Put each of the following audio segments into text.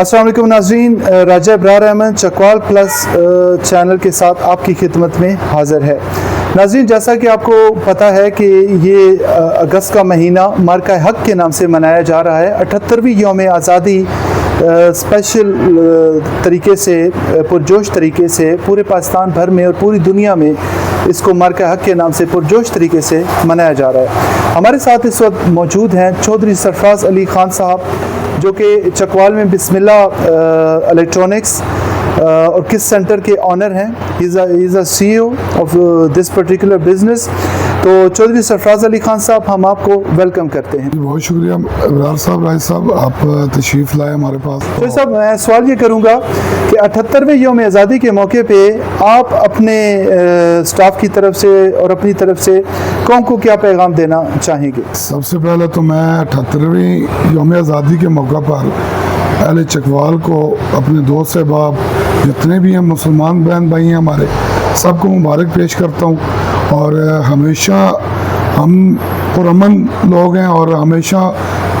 अस्सलाम वालेकुम नाज़रीन, राजा इब्रार अहमद चकवाल प्लस चैनल के साथ आपकी खिदमत में हाज़िर है। नाज़रीन, जैसा कि आपको पता है कि ये अगस्त का महीना मार्का हक के नाम से मनाया जा रहा है। 78वीं यौम आज़ादी स्पेशल तरीके से, पुरजोश तरीके से पूरे पाकिस्तान भर में और पूरी दुनिया में इसको मार्का हक के नाम से पुरजोश तरीके से मनाया जा रहा है। हमारे साथ इस वक्त मौजूद हैं चौधरी सरफराज अली खान साहब, जो कि चकवाल में बिस्मिल्लाह इलेक्ट्रॉनिक्स और किस सेंटर के ऑनर हैं। He is a CEO of this particular business. तो चौधरी सरफराज अली खान साहब, हम आपको वेलकम करते हैं। बहुत शुक्रिया इब्रार साहब, राय साहब, आप तशरीफ़ लाए हमारे पास। तो साहब, मैं सवाल ये करूँगा कि 78वें यौम आज़ादी के मौके पे आप अपने स्टाफ की तरफ से और अपनी तरफ से कौम को क्या पैगाम देना चाहेंगे? सबसे पहले तो मैं 78वीं यौम आज़ादी के मौका पर अहले चकवाल को, अपने दोस्त अहबाब जितने भी हैं, मुसलमान बहन भाई हैं हमारे, सबको मुबारक पेश करता हूँ। और हमेशा हम पुरअमन लोग हैं और हमेशा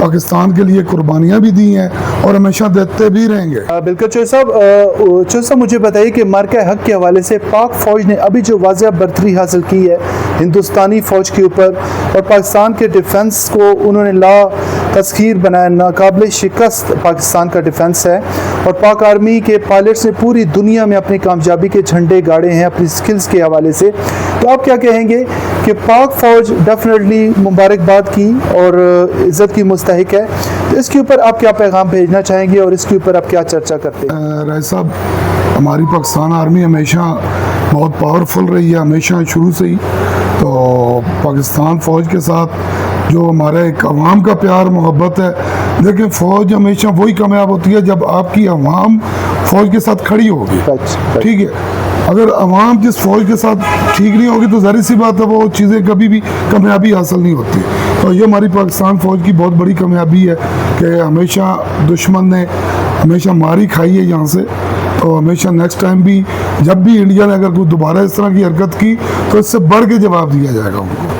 पाकिस्तान के लिए कुर्बानियाँ भी दी हैं और हमेशा देते भी रहेंगे। बिल्कुल चौधरी साहब, मुझे बताइए कि मार्का हक के हवाले से पाक फ़ौज ने अभी जो वाज़िया बर्तरी हासिल की है हिंदुस्तानी फ़ौज के ऊपर, और पाकिस्तान के डिफेंस को उन्होंने ला तस्खीर बनाया, नाकाबिल शिकस्त पाकिस्तान का डिफेंस है। और पाक आर्मी के पायलट्स ने पूरी दुनिया में अपनी कामयाबी के झंडे गाड़े हैं अपनी स्किल्स के हवाले से। तो आप क्या कहेंगे कि पाक फ़ौज डेफिनेटली मुबारकबाद की और इज़्ज़त की मुस्तहिक है, तो इसके ऊपर आप क्या पैगाम भेजना चाहेंगे और इसके ऊपर आप क्या चर्चा करते हैं? राय साहब, हमारी पाकिस्तान आर्मी हमेशा बहुत पावरफुल रही है, हमेशा शुरू से ही। तो पाकिस्तान फ़ौज के साथ जो हमारा एक अवाम का प्यार मोहब्बत है, लेकिन फ़ौज हमेशा वही कामयाब होती है जब आपकी अवाम फ़ौज के साथ खड़ी होगी। ठीक है, अगर अवाम जिस फ़ौज के साथ ठीक नहीं होगी तो ज़ाहिर सी बात है वो चीज़ें कभी भी कामयाबी हासिल नहीं होती। तो ये हमारी पाकिस्तान फ़ौज की बहुत बड़ी कामयाबी है कि हमेशा दुश्मन ने हमेशा मारी खाई है यहाँ से। तो हमेशा नेक्स्ट टाइम भी जब भी इंडिया ने अगर कोई दोबारा इस तरह की हरकत की तो इससे बढ़ के जवाब दिया जाएगा उनको।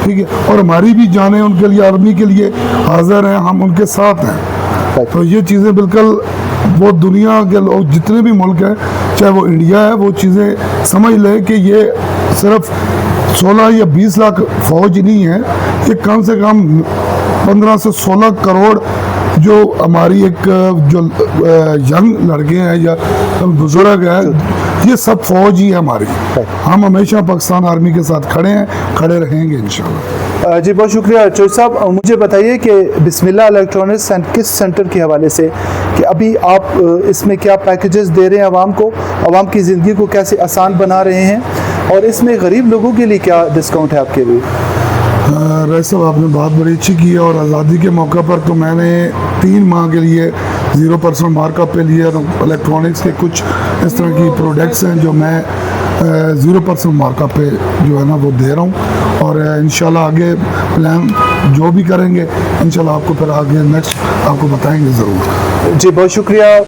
ठीक है, और हमारी भी जानें उनके लिए, आर्मी के लिए हाजिर हैं, हम उनके साथ हैं। तो ये चीज़ें बिल्कुल वो दुनिया के लोग जितने भी मुल्क हैं, चाहे वो इंडिया है, वो चीज़ें समझ लें कि ये सिर्फ 16 या 20 लाख फ़ौज नहीं है, ये कम से कम 15 से 16 करोड़ जो हमारी एक जो यंग लड़के हैं या बुजुर्ग हैं, ये सब फ़ौज ही है हमारी। हम हमेशा पाकिस्तान आर्मी के साथ खड़े हैं, खड़े रहेंगे इंशाल्लाह। जी, बहुत शुक्रिया चौधरी साहब। मुझे बताइए कि बिस्मिल्लाह इलेक्ट्रॉनिक्स किस सेंटर के हवाले से कि अभी आप इसमें क्या पैकेजेस दे रहे हैं आवाम को, आवाम की ज़िंदगी को कैसे आसान बना रहे हैं, और इसमें गरीब लोगों के लिए क्या डिस्काउंट है आपके लिए? राय साहब, आपने बात बड़ी अच्छी की है। और आज़ादी के मौका पर तो मैंने 3 माह के लिए 0% मार्कअप पे लिए। इलेक्ट्रॉनिक्स के कुछ इस तरह की प्रोडक्ट्स हैं जो मैं 0% मार्कअप पे जो है ना वो दे रहा हूँ। और इंशाल्लाह आगे प्लान जो भी करेंगे इंशाल्लाह आपको फिर आगे नेक्स्ट आपको बताएंगे ज़रूर। जी, बहुत शुक्रिया।